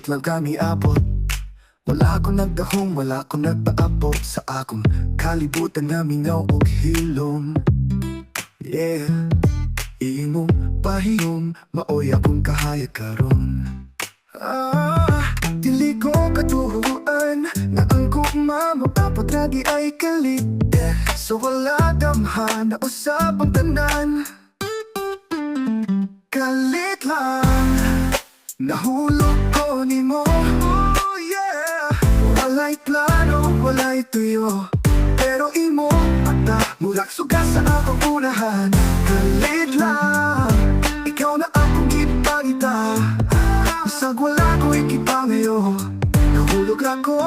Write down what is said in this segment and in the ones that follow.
kalit lang kami abot. Wala akong nagdahong, wala akong nagpaabot sa akong kalibutan na mingaw og hilom. Yeah, imong pahiyom, maoy akong kahayag karon. Dili ko katuhuan na ang gugma mapapot lagi ay kalit. So wala damhan na usapang tanan. Kalit lang, nahulog ko nimo. Oh yeah, walay plano, walay tuyo, pero imo mata murag suga sa akong unahan. Kalit lang, ikaw na akong ipangita. Bisag wala ko ikipangayo, nahulog ako.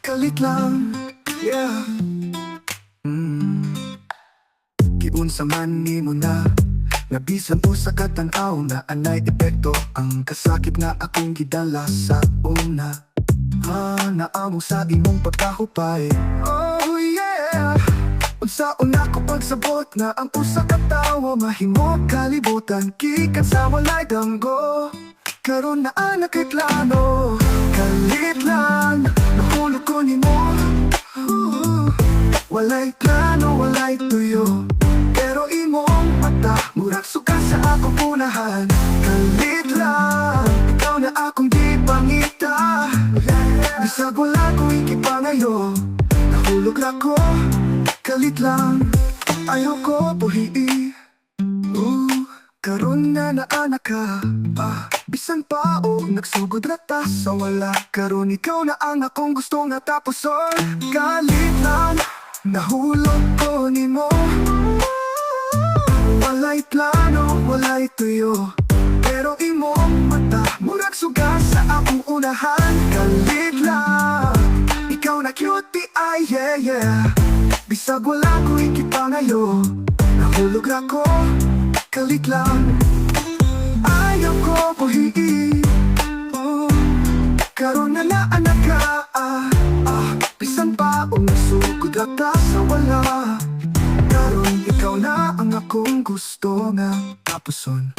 Kalit lang, yeah. Giunsa man nimo na nabisan mo sa katanaw na anay epekto ang kasakit na akong gidala sa una. Naamong sa imong pagkahupay. Oh yeah, unsaon ako pagsabot na ang usa ka tawo mahimo kalibutan gikan sa walay danggo. Karon na anak kay klano, kalit lang, nahulog ko nimo. Walay plano, walay tuyo, pero imong mata murag suka sa akong unahan. Kalit lang, ikaw na akong di pangita. Bisag wala ko ikipangayo, nahulog na ko. Kalit lang, ayaw ko buhii. Karon na naanak ka, bisan pa o nagsugod rata sa wala. Karon ikaw na ang akong gusto nga tapuson. Kalit lang, nahulog ko nimo. Walay plano, walay tuyo, pero imong mata murag suga sa akong unahan. Kalit lang, ikaw na cutie, ay yeah yeah. Bisag wala ko ikipangayo, nahulog ako. Kalit lang, ayaw ko buhii. Karon na naanak ka, bisan pa o nagsugod ata sa wala. Karon ikaw na ang akong gusto nga tapuson.